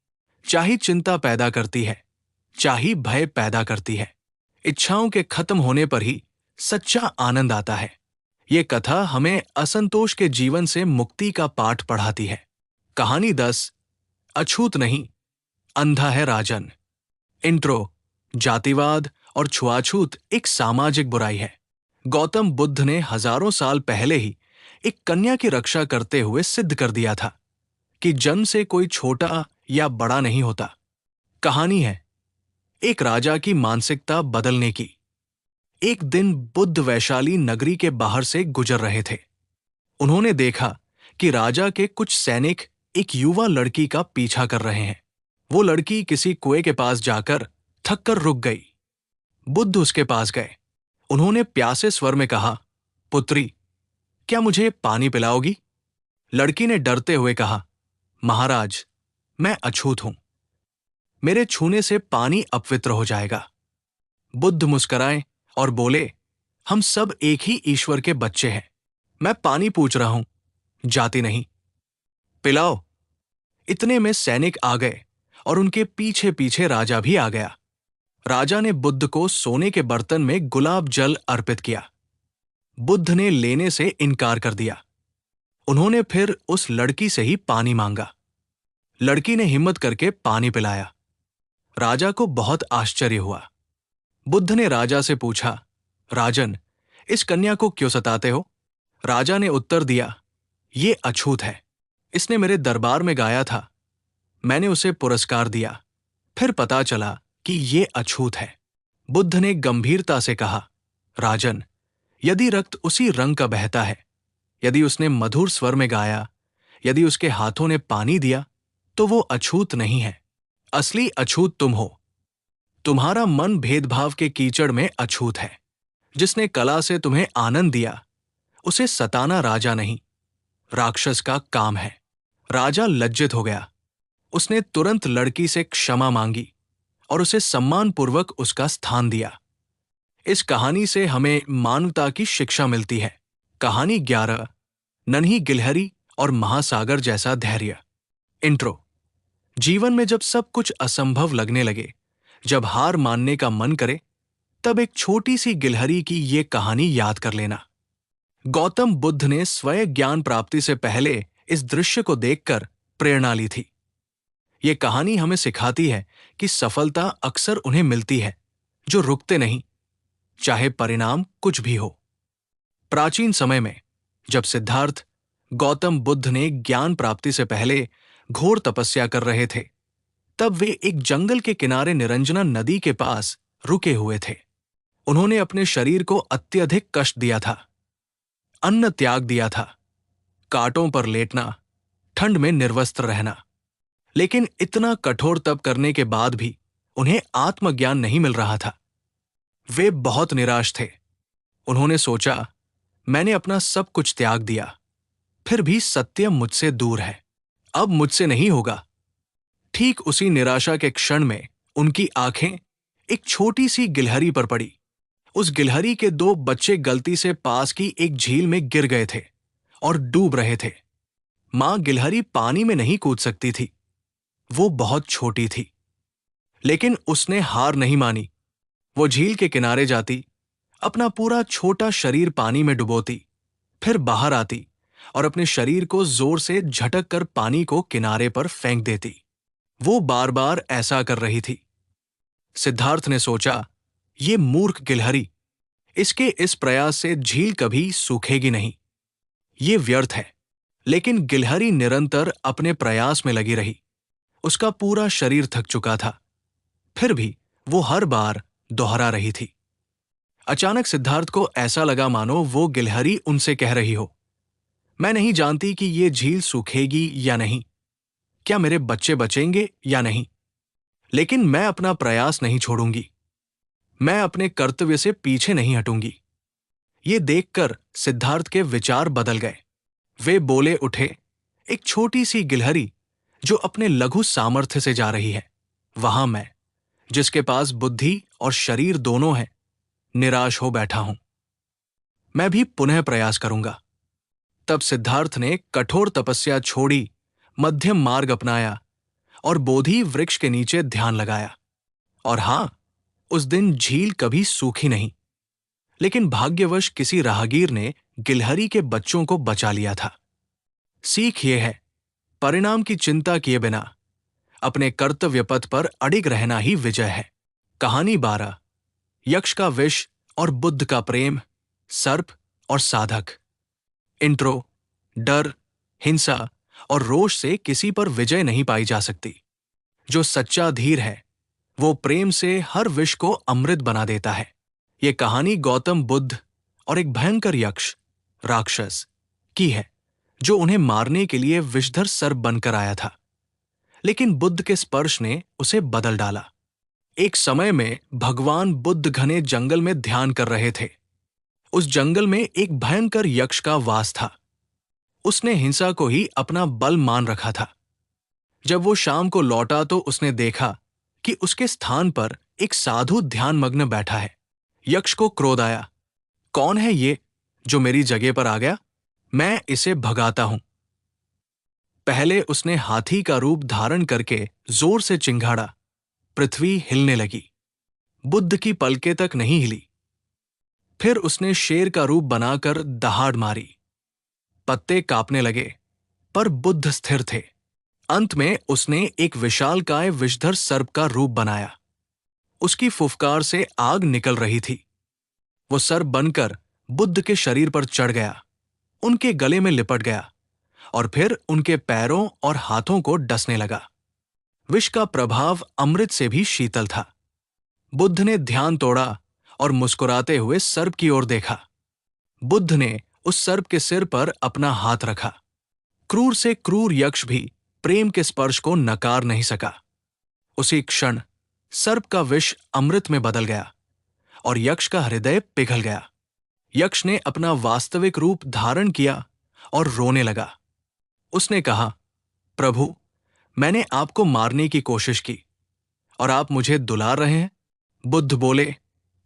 चाहे चिंता पैदा करती है, चाहे भय पैदा करती है, इच्छाओं के खत्म होने पर ही सच्चा आनंद आता है। ये कथा हमें असंतोष के जीवन से मुक्ति का पाठ पढ़ाती है। कहानी 10। अछूत नहीं, अंधा है राजन। इंट्रो। जातिवाद और छुआछूत एक सामाजिक बुराई है। गौतम बुद्ध ने हजारों साल पहले ही एक कन्या की रक्षा करते हुए सिद्ध कर दिया था कि जन्म से कोई छोटा या बड़ा नहीं होता। कहानी है एक राजा की मानसिकता बदलने की। एक दिन बुद्ध वैशाली नगरी के बाहर से गुजर रहे थे। उन्होंने देखा कि राजा के कुछ सैनिक एक युवा लड़की का पीछा कर रहे हैं। वो लड़की किसी कुएं के पास जाकर थककर रुक गई। बुद्ध उसके पास गए। उन्होंने प्यासे स्वर में कहा, पुत्री, क्या मुझे पानी पिलाओगी? लड़की ने डरते हुए कहा, महाराज, मैं अछूत हूं, मेरे छूने से पानी अपवित्र हो जाएगा। बुद्ध मुस्कुराए और बोले, हम सब एक ही ईश्वर के बच्चे हैं, मैं पानी पूछ रहा हूं, जाति नहीं, पिलाओ। इतने में सैनिक आ गए और उनके पीछे पीछे राजा भी आ गया। राजा ने बुद्ध को सोने के बर्तन में गुलाब जल अर्पित किया। बुद्ध ने लेने से इनकार कर दिया। उन्होंने फिर उस लड़की से ही पानी मांगा। लड़की ने हिम्मत करके पानी पिलाया। राजा को बहुत आश्चर्य हुआ। बुद्ध ने राजा से पूछा, राजन, इस कन्या को क्यों सताते हो? राजा ने उत्तर दिया, ये अछूत है, इसने मेरे दरबार में गाया था, मैंने उसे पुरस्कार दिया, फिर पता चला कि ये अछूत है। बुद्ध ने गंभीरता से कहा, राजन, यदि रक्त उसी रंग का बहता है, यदि उसने मधुर स्वर में गाया, यदि उसके हाथों ने पानी दिया, तो वो अछूत नहीं है। असली अछूत तुम हो। तुम्हारा मन भेदभाव के कीचड़ में अछूत है। जिसने कला से तुम्हें आनंद दिया, उसे सताना राजा नहीं, राक्षस का काम है। राजा लज्जित हो गया। उसने तुरंत लड़की से क्षमा मांगी और उसे सम्मानपूर्वक उसका स्थान दिया। इस कहानी से हमें मानवता की शिक्षा मिलती है। कहानी 11। नन्ही गिलहरी और महासागर जैसा धैर्य। इंट्रो। जीवन में जब सब कुछ असंभव लगने लगे, जब हार मानने का मन करे, तब एक छोटी सी गिलहरी की ये कहानी याद कर लेना। गौतम बुद्ध ने स्वयं ज्ञान प्राप्ति से पहले इस दृश्य को देखकर प्रेरणा ली थी। ये कहानी हमें सिखाती है कि सफलता अक्सर उन्हें मिलती है जो रुकते नहीं, चाहे परिणाम कुछ भी हो। प्राचीन समय में जब सिद्धार्थ गौतम बुद्ध ने ज्ञान प्राप्ति से पहले घोर तपस्या कर रहे थे, तब वे एक जंगल के किनारे निरंजना नदी के पास रुके हुए थे। उन्होंने अपने शरीर को अत्यधिक कष्ट दिया था, अन्न त्याग दिया था, कांटों पर लेटना, ठंड में निर्वस्त्र रहना। लेकिन इतना कठोर तप करने के बाद भी उन्हें आत्मज्ञान नहीं मिल रहा था। वे बहुत निराश थे। उन्होंने सोचा, मैंने अपना सब कुछ त्याग दिया, फिर भी सत्य मुझसे दूर है, अब मुझसे नहीं होगा। ठीक उसी निराशा के क्षण में उनकी आंखें एक छोटी सी गिलहरी पर पड़ी। उस गिलहरी के 2 बच्चे गलती से पास की एक झील में गिर गए थे और डूब रहे थे। मां गिलहरी पानी में नहीं कूद सकती थी, वो बहुत छोटी थी। लेकिन उसने हार नहीं मानी। वो झील के किनारे जाती, अपना पूरा छोटा शरीर पानी में डुबोती, फिर बाहर आती और अपने शरीर को जोर से झटक कर पानी को किनारे पर फेंक देती। वो बार बार ऐसा कर रही थी। सिद्धार्थ ने सोचा, ये मूर्ख गिलहरी, इसके इस प्रयास से झील कभी सूखेगी नहीं, ये व्यर्थ है। लेकिन गिलहरी निरंतर अपने प्रयास में लगी रही। उसका पूरा शरीर थक चुका था, फिर भी वो हर बार दोहरा रही थी। अचानक सिद्धार्थ को ऐसा लगा मानो वो गिलहरी उनसे कह रही हो, मैं नहीं जानती कि ये झील सूखेगी या नहीं, क्या मेरे बच्चे बचेंगे या नहीं, लेकिन मैं अपना प्रयास नहीं छोड़ूंगी, मैं अपने कर्तव्य से पीछे नहीं हटूंगी। ये देखकर सिद्धार्थ के विचार बदल गए। वे बोले उठे, एक छोटी सी गिलहरी जो अपने लघु सामर्थ्य से जा रही है, वहां मैं, जिसके पास बुद्धि और शरीर दोनों हैं, निराश हो बैठा हूं। मैं भी पुनः प्रयास करूंगा। तब सिद्धार्थ ने कठोर तपस्या छोड़ी, मध्यम मार्ग अपनाया और बोधि वृक्ष के नीचे ध्यान लगाया। और हां, उस दिन झील कभी सूखी नहीं, लेकिन भाग्यवश किसी राहगीर ने गिलहरी के बच्चों को बचा लिया था। सीख ये है, परिणाम की चिंता किए बिना अपने कर्तव्य पथ पर अडिग रहना ही विजय है। कहानी 12, यक्ष का विष और बुद्ध का प्रेम, सर्प और साधक। इंट्रो। डर, हिंसा और रोष से किसी पर विजय नहीं पाई जा सकती। जो सच्चा धीर है वो प्रेम से हर विष को अमृत बना देता है। ये कहानी गौतम बुद्ध और एक भयंकर यक्ष, राक्षस की है, जो उन्हें मारने के लिए विषधर सर्प बनकर आया था। लेकिन बुद्ध के स्पर्श ने उसे बदल डाला। एक समय में भगवान बुद्ध घने जंगल में ध्यान कर रहे थे। उस जंगल में एक भयंकर यक्ष का वास था। उसने हिंसा को ही अपना बल मान रखा था। जब वो शाम को लौटा तो उसने देखा कि उसके स्थान पर एक साधु ध्यानमग्न बैठा है। यक्ष को क्रोध आया, कौन है ये जो मेरी जगह पर आ गया? मैं इसे भगाता हूं। पहले उसने हाथी का रूप धारण करके जोर से चिंघाड़ा। पृथ्वी हिलने लगी। बुद्ध की पलकें तक नहीं हिली। फिर उसने शेर का रूप बनाकर दहाड़ मारी। पत्ते कांपने लगे, पर बुद्ध स्थिर थे। अंत में उसने एक विशालकाय विषधर सर्प का रूप बनाया। उसकी फुफकार से आग निकल रही थी। वो सर्प बनकर बुद्ध के शरीर पर चढ़ गया, उनके गले में लिपट गया और फिर उनके पैरों और हाथों को डसने लगा। विष का प्रभाव अमृत से भी शीतल था। बुद्ध ने ध्यान तोड़ा और मुस्कुराते हुए सर्प की ओर देखा। बुद्ध ने उस सर्प के सिर पर अपना हाथ रखा। क्रूर से क्रूर यक्ष भी प्रेम के स्पर्श को नकार नहीं सका। उसी क्षण सर्प का विष अमृत में बदल गया और यक्ष का हृदय पिघल गया। यक्ष ने अपना वास्तविक रूप धारण किया और रोने लगा। उसने कहा, प्रभु, मैंने आपको मारने की कोशिश की और आप मुझे दुलार रहे हैं। बुद्ध बोले,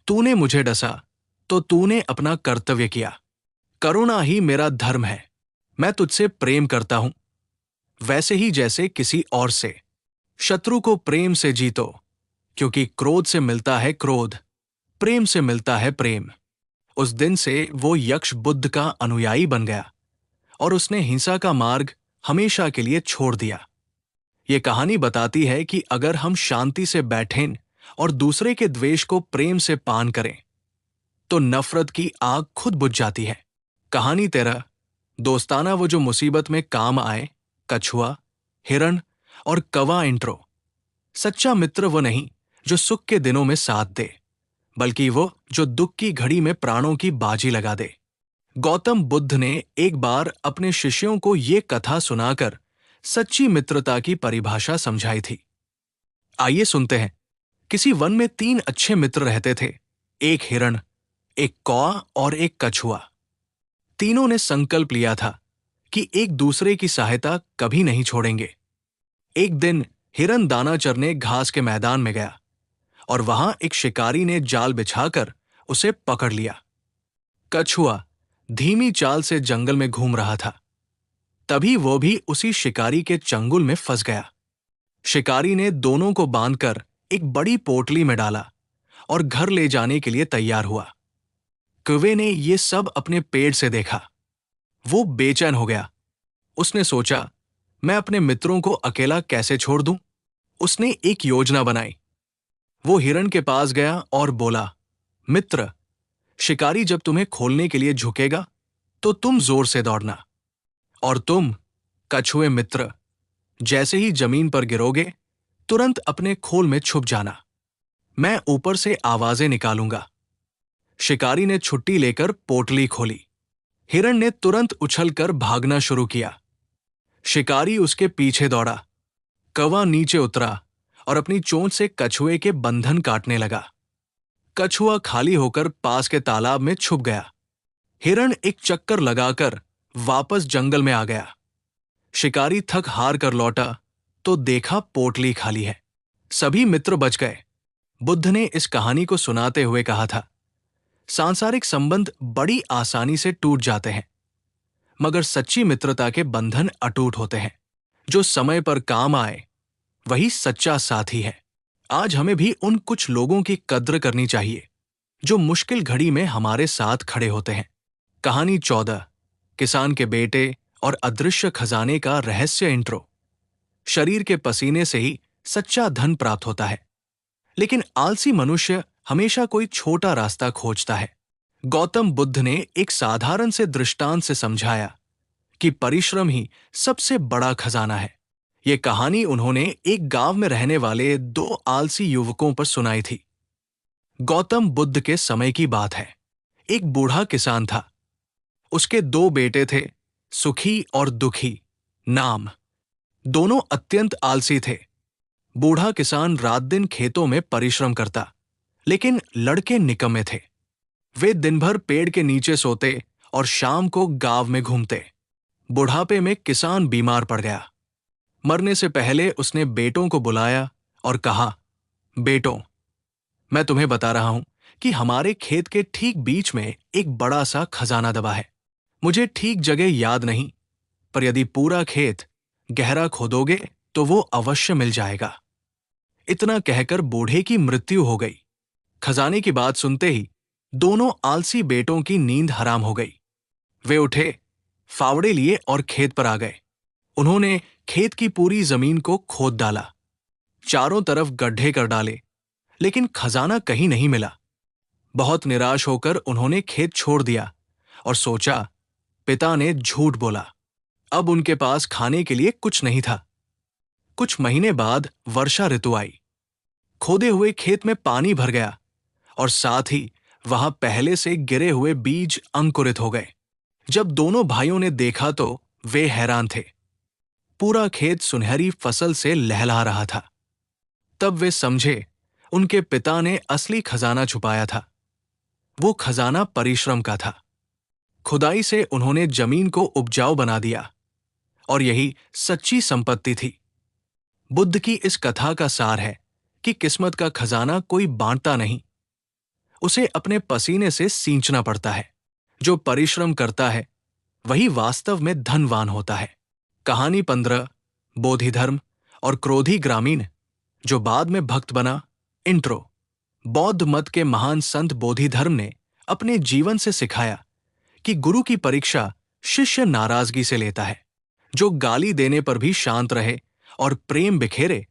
तूने मुझे डसा तो तूने अपना कर्तव्य किया। करुणा ही मेरा धर्म है। मैं तुझसे प्रेम करता हूं, वैसे ही जैसे किसी और से। शत्रु को प्रेम से जीतो, क्योंकि क्रोध से मिलता है क्रोध, प्रेम से मिलता है प्रेम। उस दिन से वो यक्ष बुद्ध का अनुयायी बन गया और उसने हिंसा का मार्ग हमेशा के लिए छोड़ दिया। ये कहानी बताती है कि अगर हम शांति से बैठें और दूसरे के द्वेष को प्रेम से पान करें तो नफरत की आग खुद बुझ जाती है। कहानी 13, दोस्ताना वो जो मुसीबत में काम आए, कछुआ, हिरण और कौवा। इंट्रो। सच्चा मित्र वो नहीं जो सुख के दिनों में साथ दे, बल्कि वो जो दुख की घड़ी में प्राणों की बाजी लगा दे। गौतम बुद्ध ने एक बार अपने शिष्यों को ये कथा सुनाकर सच्ची मित्रता की परिभाषा समझाई थी। आइए सुनते हैं। किसी वन में 3 अच्छे मित्र रहते थे, एक हिरण, एक कौवा और एक कछुआ। तीनों ने संकल्प लिया था कि एक दूसरे की सहायता कभी नहीं छोड़ेंगे। एक दिन हिरण दाना चरने घास के मैदान में गया और वहां एक शिकारी ने जाल बिछाकर उसे पकड़ लिया। कछुआ धीमी चाल से जंगल में घूम रहा था। तभी वो भी उसी शिकारी के चंगुल में फंस गया। शिकारी ने दोनों को बांधकर एक बड़ी पोटली में डाला और घर ले जाने के लिए तैयार हुआ। कौवे ने ये सब अपने पेड़ से देखा। वो बेचैन हो गया। उसने सोचा, मैं अपने मित्रों को अकेला कैसे छोड़ दूं? उसने एक योजना बनाई। वो हिरण के पास गया और बोला, मित्र, शिकारी जब तुम्हें खोलने के लिए झुकेगा तो तुम जोर से दौड़ना, और तुम, कछुए मित्र, जैसे ही जमीन पर गिरोगे तुरंत अपने खोल में छुप जाना। मैं ऊपर से आवाजें निकालूंगा। शिकारी ने छुट्टी लेकर पोटली खोली। हिरण ने तुरंत उछलकर भागना शुरू किया। शिकारी उसके पीछे दौड़ा। कौवा नीचे उतरा और अपनी चोंच से कछुए के बंधन काटने लगा। कछुआ खाली होकर पास के तालाब में छुप गया। हिरण एक चक्कर लगाकर वापस जंगल में आ गया। शिकारी थक हार कर लौटा तो देखा पोटली खाली है। सभी मित्र बच गए। बुद्ध ने इस कहानी को सुनाते हुए कहा था, सांसारिक संबंध बड़ी आसानी से टूट जाते हैं, मगर सच्ची मित्रता के बंधन अटूट होते हैं। जो समय पर काम आए वही सच्चा साथी है। आज हमें भी उन कुछ लोगों की कद्र करनी चाहिए जो मुश्किल घड़ी में हमारे साथ खड़े होते हैं। कहानी 14, किसान के बेटे और अदृश्य खजाने का रहस्य। इंट्रो। शरीर के पसीने से ही सच्चा धन प्राप्त होता है, लेकिन आलसी मनुष्य हमेशा कोई छोटा रास्ता खोजता है। गौतम बुद्ध ने एक साधारण से दृष्टांत से समझाया कि परिश्रम ही सबसे बड़ा खजाना है। ये कहानी उन्होंने एक गांव में रहने वाले 2 आलसी युवकों पर सुनाई थी। गौतम बुद्ध के समय की बात है। एक बूढ़ा किसान था। उसके 2 बेटे थे, सुखी और दुखी नाम। दोनों अत्यंत आलसी थे। बूढ़ा किसान रात दिन खेतों में परिश्रम करता, लेकिन लड़के निकम्मे थे। वे दिन भर पेड़ के नीचे सोते और शाम को गांव में घूमते। बुढ़ापे में किसान बीमार पड़ गया। मरने से पहले उसने बेटों को बुलाया और कहा, बेटों, मैं तुम्हें बता रहा हूं कि हमारे खेत के ठीक बीच में एक बड़ा सा खजाना दबा है। मुझे ठीक जगह याद नहीं, पर यदि पूरा खेत गहरा खोदोगे तो वो अवश्य मिल जाएगा। इतना कहकर बूढ़े की मृत्यु हो गई। खजाने की बात सुनते ही दोनों आलसी बेटों की नींद हराम हो गई। वे उठे, फावड़े लिए और खेत पर आ गए। उन्होंने खेत की पूरी जमीन को खोद डाला, चारों तरफ गड्ढे कर डाले, लेकिन खजाना कहीं नहीं मिला। बहुत निराश होकर उन्होंने खेत छोड़ दिया और सोचा, पिता ने झूठ बोला। अब उनके पास खाने के लिए कुछ नहीं था। कुछ महीने बाद वर्षा ऋतु आई। खोदे हुए खेत में पानी भर गया और साथ ही वहां पहले से गिरे हुए बीज अंकुरित हो गए। जब दोनों भाइयों ने देखा तो वे हैरान थे। पूरा खेत सुनहरी फसल से लहला रहा था। तब वे समझे उनके पिता ने असली खजाना छुपाया था। वो खजाना परिश्रम का था। खुदाई से उन्होंने जमीन को उपजाऊ बना दिया और यही सच्ची संपत्ति थी। बुद्ध की इस कथा का सार है कि किस्मत का खजाना कोई बांटता नहीं, उसे अपने पसीने से सींचना पड़ता है। जो परिश्रम करता है वही वास्तव में धनवान होता है। कहानी 15, बोधिधर्म और क्रोधी ग्रामीण जो बाद में भक्त बना। इंट्रो। बौद्ध मत के महान संत बोधिधर्म ने अपने जीवन से सिखाया कि गुरु की परीक्षा शिष्य नाराजगी से लेता है, जो गाली देने पर भी शांत रहे और प्रेम बिखेरे,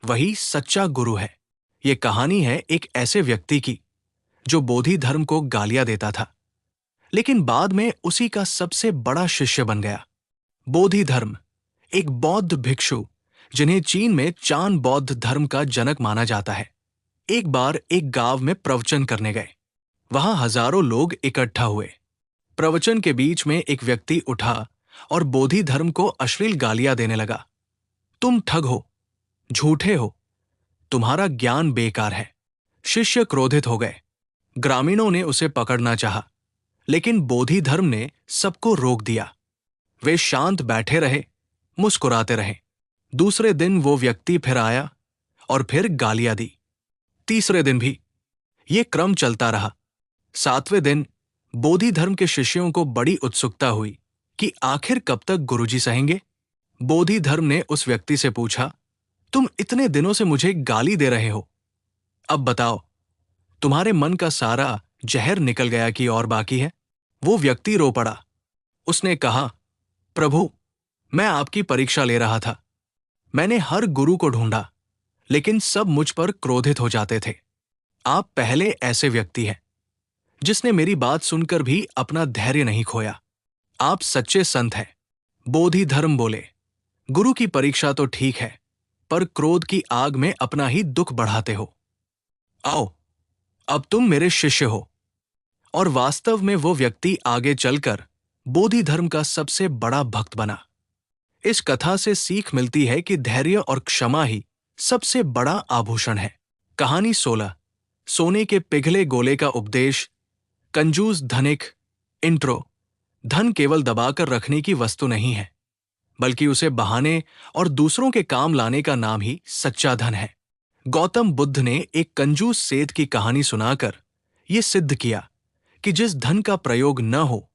वही सच्चा गुरु है। ये कहानी है एक ऐसे व्यक्ति की जो बोधि धर्म को गालियां देता था, लेकिन बाद में उसी का सबसे बड़ा शिष्य बन गया। बोधि धर्म एक बौद्ध भिक्षु, जिन्हें चीन में चान बौद्ध धर्म का जनक माना जाता है, एक बार एक गांव में प्रवचन करने गए। वहां हजारों लोग इकट्ठा हुए। प्रवचन के बीच में एक व्यक्ति उठा और बोधि धर्म को अश्लील गालियां देने लगा। तुम ठग हो, झूठे हो, तुम्हारा ज्ञान बेकार है। शिष्य क्रोधित हो गए। ग्रामीणों ने उसे पकड़ना चाहा, लेकिन बोधि धर्म ने सबको रोक दिया। वे शांत बैठे रहे, मुस्कुराते रहे। दूसरे दिन वो व्यक्ति फिर आया और फिर गालियां दी। तीसरे दिन भी ये क्रम चलता रहा। सातवें दिन बोधि धर्म के शिष्यों को बड़ी उत्सुकता हुई कि आखिर कब तक गुरुजी सहेंगे। बोधि धर्म ने उस व्यक्ति से पूछा, तुम इतने दिनों से मुझे गाली दे रहे हो, अब बताओ, तुम्हारे मन का सारा जहर निकल गया कि और बाकी है? वो व्यक्ति रो पड़ा। उसने कहा, प्रभु, मैं आपकी परीक्षा ले रहा था। मैंने हर गुरु को ढूंढा, लेकिन सब मुझ पर क्रोधित हो जाते थे। आप पहले ऐसे व्यक्ति हैं जिसने मेरी बात सुनकर भी अपना धैर्य नहीं खोया। आप सच्चे संत हैं। बोधि धर्म बोले, गुरु की परीक्षा तो ठीक है, पर क्रोध की आग में अपना ही दुख बढ़ाते हो। आओ, अब तुम मेरे शिष्य हो। और वास्तव में वो व्यक्ति आगे चलकर बोधि धर्म का सबसे बड़ा भक्त बना। इस कथा से सीख मिलती है कि धैर्य और क्षमा ही सबसे बड़ा आभूषण है। कहानी 16, सोने के पिघले गोले का उपदेश। कंजूस धनिक। इंट्रो। धन केवल दबाकर रखने की वस्तु नहीं है, बल्कि उसे बहाने और दूसरों के काम लाने का नाम ही सच्चा धन है। गौतम बुद्ध ने एक कंजूस सेठ की कहानी सुनाकर यह सिद्ध किया कि जिस धन का प्रयोग न हो,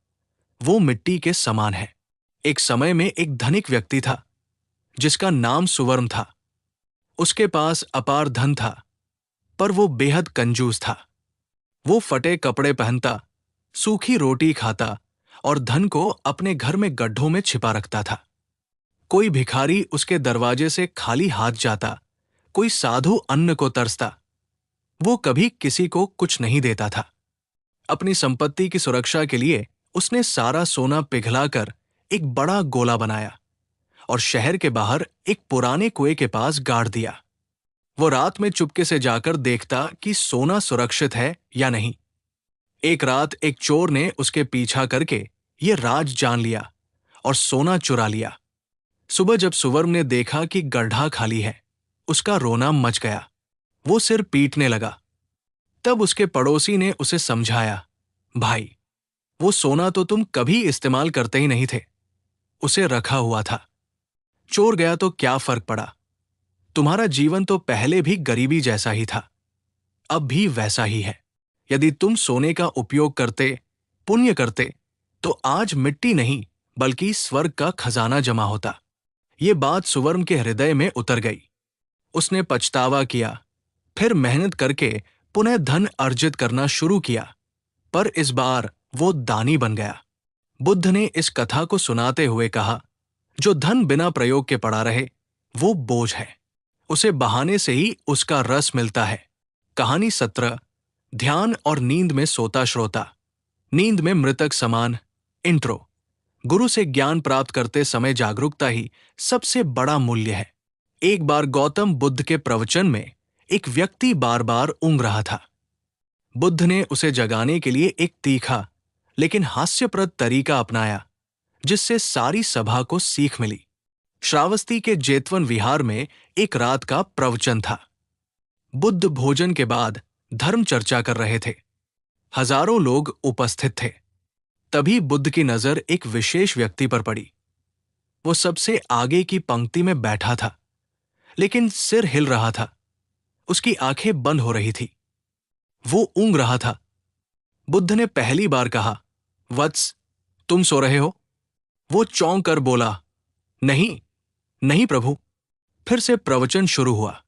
वो मिट्टी के समान है। एक समय में एक धनिक व्यक्ति था जिसका नाम सुवर्म था। उसके पास अपार धन था, पर वो बेहद कंजूस था। वो फटे कपड़े पहनता, सूखी रोटी खाता और धन को अपने घर में गड्ढों में छिपा रखता था। कोई भिखारी उसके दरवाजे से खाली हाथ जाता, कोई साधु अन्न को तरसता। वो कभी किसी को कुछ नहीं देता था। अपनी संपत्ति की सुरक्षा के लिए उसने सारा सोना पिघलाकर एक बड़ा गोला बनाया और शहर के बाहर एक पुराने कुएं के पास गाड़ दिया। वो रात में चुपके से जाकर देखता कि सोना सुरक्षित है या नहीं। एक रात एक चोर ने उसके पीछा करके ये राज जान लिया और सोना चुरा लिया। सुबह जब सुवर्म ने देखा कि गड्ढा खाली है, उसका रोना मच गया। वो सिर पीटने लगा। तब उसके पड़ोसी ने उसे समझाया, भाई, वो सोना तो तुम कभी इस्तेमाल करते ही नहीं थे, उसे रखा हुआ था। चोर गया तो क्या फर्क पड़ा? तुम्हारा जीवन तो पहले भी गरीबी जैसा ही था, अब भी वैसा ही है। यदि तुम सोने का उपयोग करते, पुण्य करते, तो आज मिट्टी नहीं बल्कि स्वर्ग का खजाना जमा होता। ये बात सुवर्म के हृदय में उतर गई। उसने पछतावा किया, फिर मेहनत करके पुनः धन अर्जित करना शुरू किया, पर इस बार वो दानी बन गया। बुद्ध ने इस कथा को सुनाते हुए कहा, जो धन बिना प्रयोग के पड़ा रहे, वो बोझ है। उसे बहाने से ही उसका रस मिलता है। कहानी 17, ध्यान और नींद में सोता श्रोता, नींद में मृतक समान। इंट्रो। गुरु से ज्ञान प्राप्त करते समय जागरूकता ही सबसे बड़ा मूल्य है। एक बार गौतम बुद्ध के प्रवचन में एक व्यक्ति बार बार ऊँघ रहा था। बुद्ध ने उसे जगाने के लिए एक तीखा लेकिन हास्यप्रद तरीका अपनाया, जिससे सारी सभा को सीख मिली। श्रावस्ती के जेतवन विहार में एक रात का प्रवचन था। बुद्ध भोजन के बाद धर्म चर्चा कर रहे थे। हजारों लोग उपस्थित थे। तभी बुद्ध की नजर एक विशेष व्यक्ति पर पड़ी। वो सबसे आगे की पंक्ति में बैठा था, लेकिन सिर हिल रहा था। उसकी आंखें बंद हो रही थी। वो ऊँघ रहा था। बुद्ध ने पहली बार कहा, वत्स, तुम सो रहे हो? वो चौंक कर बोला, नहीं, नहीं प्रभु। फिर से प्रवचन शुरू हुआ।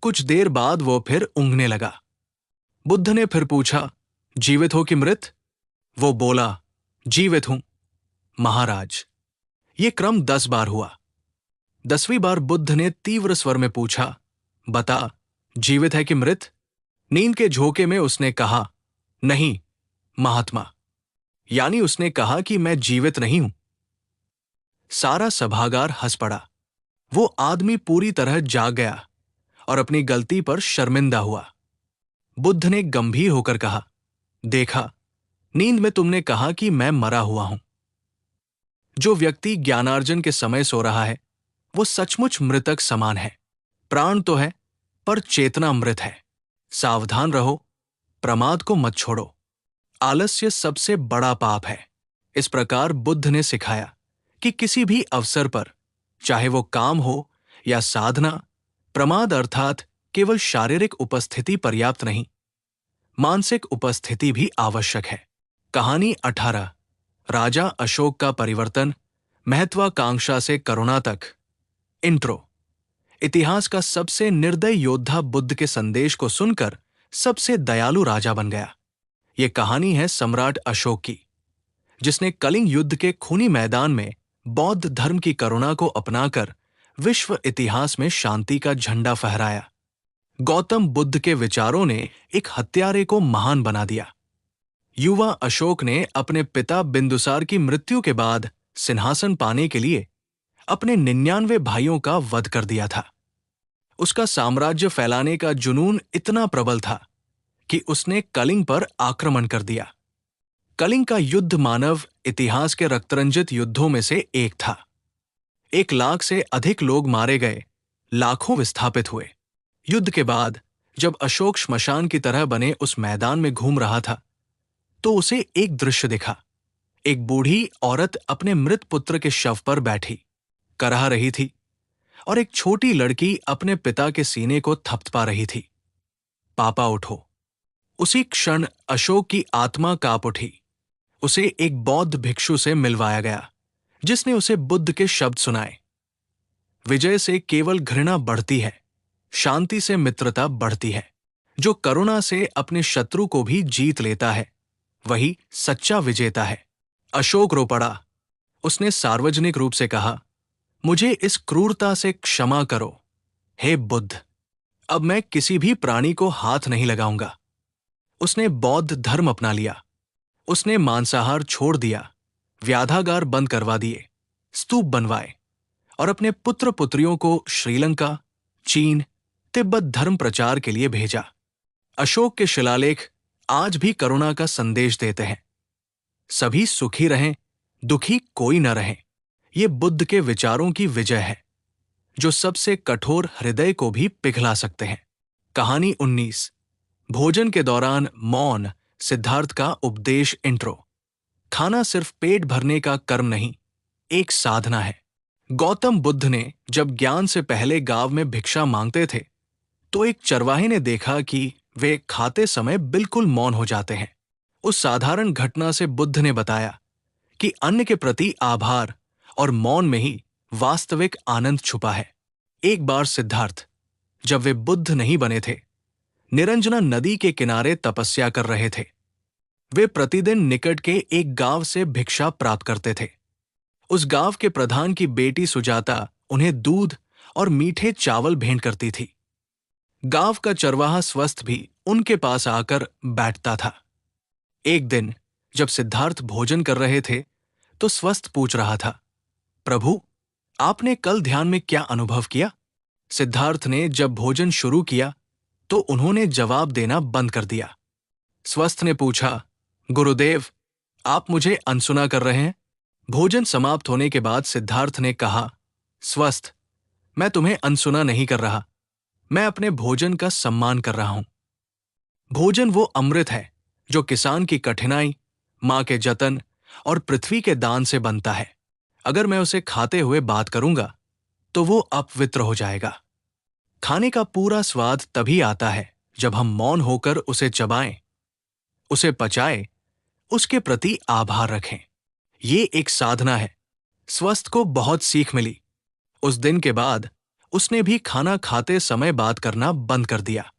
कुछ देर बाद वो फिर ऊँघने लगा। बुद्ध ने फिर पूछा, जीवित हो कि मृत? वो बोला, जीवित हूं महाराज। ये क्रम 10 बार हुआ। 10वीं बार बुद्ध ने तीव्र स्वर में पूछा, बता, जीवित है कि मृत? नींद के झोंके में उसने कहा, नहीं महात्मा। यानी उसने कहा कि मैं जीवित नहीं हूं। सारा सभागार हंस पड़ा। वो आदमी पूरी तरह जाग गया और अपनी गलती पर शर्मिंदा हुआ। बुद्ध ने गंभीर होकर कहा, देखा, नींद में तुमने कहा कि मैं मरा हुआ हूं। जो व्यक्ति ज्ञानार्जन के समय सो रहा है वो सचमुच मृतक समान है। प्राण तो है पर चेतना मृत है। सावधान रहो, प्रमाद को मत छोड़ो। आलस्य सबसे बड़ा पाप है। इस प्रकार बुद्ध ने सिखाया कि किसी भी अवसर पर, चाहे वो काम हो या साधना, प्रमाद अर्थात केवल शारीरिक उपस्थिति पर्याप्त नहीं, मानसिक उपस्थिति भी आवश्यक है। कहानी 18। राजा अशोक का परिवर्तन, महत्वाकांक्षा से करुणा तक। इंट्रो। इतिहास का सबसे निर्दय योद्धा बुद्ध के संदेश को सुनकर सबसे दयालु राजा बन गया। ये कहानी है सम्राट अशोक की, जिसने कलिंग युद्ध के खूनी मैदान में बौद्ध धर्म की करुणा को अपनाकर विश्व इतिहास में शांति का झंडा फहराया। गौतम बुद्ध के विचारों ने एक हत्यारे को महान बना दिया। युवा अशोक ने अपने पिता बिंदुसार की मृत्यु के बाद सिंहासन पाने के लिए अपने 99 भाइयों का वध कर दिया था। उसका साम्राज्य फैलाने का जुनून इतना प्रबल था कि उसने कलिंग पर आक्रमण कर दिया। कलिंग का युद्ध मानव इतिहास के रक्तरंजित युद्धों में से एक था। 1 लाख से अधिक लोग मारे गए, लाखों विस्थापित हुए। युद्ध के बाद जब अशोक श्मशान की तरह बने उस मैदान में घूम रहा था तो उसे एक दृश्य दिखा। एक बूढ़ी औरत अपने मृत पुत्र के शव पर बैठी कराह रही थी और एक छोटी लड़की अपने पिता के सीने को थपथपा रही थी। पापा उठो। उसी क्षण अशोक की आत्मा कांप उठी। उसे एक बौद्ध भिक्षु से मिलवाया गया, जिसने उसे बुद्ध के शब्द सुनाए। विजय से केवल घृणा बढ़ती है, शांति से मित्रता बढ़ती है। जो करुणा से अपने शत्रु को भी जीत लेता है वही सच्चा विजेता है। अशोक रो पड़ा। उसने सार्वजनिक रूप से कहा, मुझे इस क्रूरता से क्षमा करो हे बुद्ध। अब मैं किसी भी प्राणी को हाथ नहीं लगाऊंगा। उसने बौद्ध धर्म अपना लिया। उसने मांसाहार छोड़ दिया, व्याधागार बंद करवा दिए, स्तूप बनवाए और अपने पुत्र पुत्रियों को श्रीलंका, चीन, तिब्बत धर्म प्रचार के लिए भेजा। अशोक के शिलालेख आज भी करुणा का संदेश देते हैं। सभी सुखी रहें, दुखी कोई न रहे। ये बुद्ध के विचारों की विजय है, जो सबसे कठोर हृदय को भी पिघला सकते हैं। कहानी 19। भोजन के दौरान मौन, सिद्धार्थ का उपदेश। इंट्रो। खाना सिर्फ पेट भरने का कर्म नहीं, एक साधना है। गौतम बुद्ध ने जब ज्ञान से पहले गांव में भिक्षा मांगते थे तो एक चरवाहे ने देखा कि वे खाते समय बिल्कुल मौन हो जाते हैं। उस साधारण घटना से बुद्ध ने बताया कि अन्न के प्रति आभार और मौन में ही वास्तविक आनंद छुपा है। एक बार सिद्धार्थ, जब वे बुद्ध नहीं बने थे, निरंजना नदी के किनारे तपस्या कर रहे थे। वे प्रतिदिन निकट के एक गांव से भिक्षा प्राप्त करते थे। उस गांव के प्रधान की बेटी सुजाता उन्हें दूध और मीठे चावल भेंट करती थी। गांव का चरवाहा स्वस्थ भी उनके पास आकर बैठता था। एक दिन जब सिद्धार्थ भोजन कर रहे थे तो स्वस्थ पूछ रहा था, प्रभु, आपने कल ध्यान में क्या अनुभव किया? सिद्धार्थ ने जब भोजन शुरू किया तो उन्होंने जवाब देना बंद कर दिया। स्वस्थ ने पूछा, गुरुदेव, आप मुझे अनसुना कर रहे हैं? भोजन समाप्त होने के बाद सिद्धार्थ ने कहा, स्वस्थ, मैं तुम्हें अनसुना नहीं कर रहा, मैं अपने भोजन का सम्मान कर रहा हूं। भोजन वो अमृत है जो किसान की कठिनाई, मां के जतन और पृथ्वी के दान से बनता है। अगर मैं उसे खाते हुए बात करूंगा तो वो अपवित्र हो जाएगा। खाने का पूरा स्वाद तभी आता है जब हम मौन होकर उसे चबाएं, उसे पचाएं, उसके प्रति आभार रखें। ये एक साधना है। स्वस्थ को बहुत सीख मिली। उस दिन के बाद उसने भी खाना खाते समय बात करना बंद कर दिया।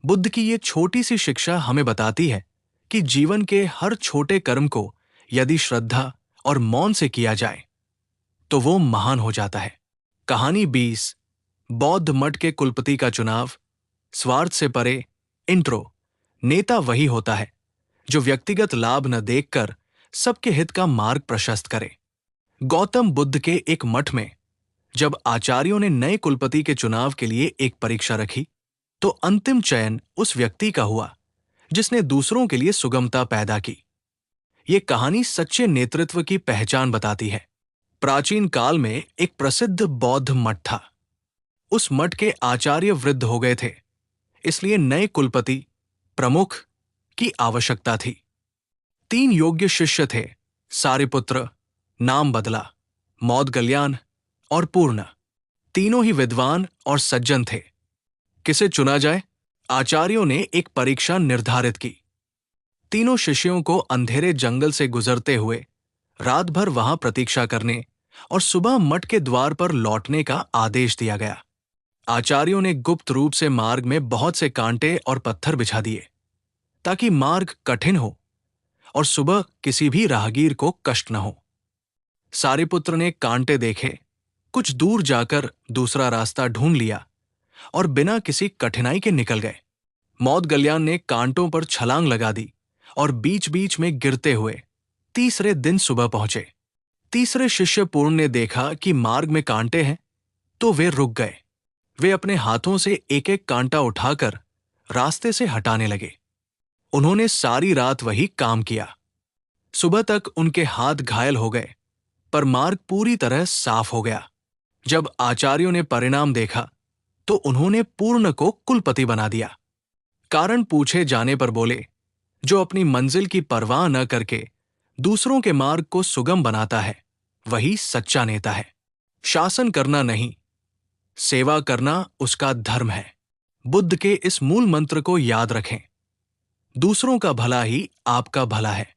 बुद्ध की ये छोटी सी शिक्षा हमें बताती है कि जीवन के हर छोटे कर्म को यदि श्रद्धा और मौन से किया जाए तो वो महान हो जाता है। कहानी 20। बौद्ध मठ के कुलपति का चुनाव। स्वार्थ से परे। इंट्रो। नेता वही होता है जो व्यक्तिगत लाभ न देखकर सबके हित का मार्ग प्रशस्त करे। गौतम बुद्ध के एक मठ में जब आचार्यों ने नए कुलपति के चुनाव के लिए एक परीक्षा रखी, तो अंतिम चयन उस व्यक्ति का हुआ जिसने दूसरों के लिए सुगमता पैदा की। ये कहानी सच्चे नेतृत्व की पहचान बताती है। प्राचीन काल में एक प्रसिद्ध बौद्ध मठ था। उस मठ के आचार्य वृद्ध हो गए थे, इसलिए नए कुलपति प्रमुख की आवश्यकता थी। 3 योग्य शिष्य थे, सारिपुत्र, नाम बदला, मौदगल्यान और पूर्ण। तीनों ही विद्वान और सज्जन थे। किसे चुना जाए? आचार्यों ने एक परीक्षा निर्धारित की। तीनों शिष्यों को अंधेरे जंगल से गुजरते हुए रात भर वहां प्रतीक्षा करने और सुबह मठ के द्वार पर लौटने का आदेश दिया गया। आचार्यों ने गुप्त रूप से मार्ग में बहुत से कांटे और पत्थर बिछा दिए ताकि मार्ग कठिन हो और सुबह किसी भी राहगीर को कष्ट न हो। सारिपुत्र ने कांटे देखे, कुछ दूर जाकर दूसरा रास्ता ढूंढ लिया और बिना किसी कठिनाई के निकल गए। मौदगल्यान ने कांटों पर छलांग लगा दी और बीच बीच में गिरते हुए तीसरे दिन सुबह पहुंचे। तीसरे शिष्य पूर्ण ने देखा कि मार्ग में कांटे हैं, तो वे रुक गए। वे अपने हाथों से एक एक कांटा उठाकर रास्ते से हटाने लगे। उन्होंने सारी रात वही काम किया। सुबह तक उनके हाथ घायल हो गए, पर मार्ग पूरी तरह साफ हो गया। जब आचार्यों ने परिणाम देखा, तो उन्होंने पूर्ण को कुलपति बना दिया। कारण पूछे जाने पर बोले, जो अपनी मंजिल की परवाह न करके दूसरों के मार्ग को सुगम बनाता है, वही सच्चा नेता है। शासन करना नहीं, सेवा करना उसका धर्म है। बुद्ध के इस मूल मंत्र को याद रखें। दूसरों का भला ही आपका भला है।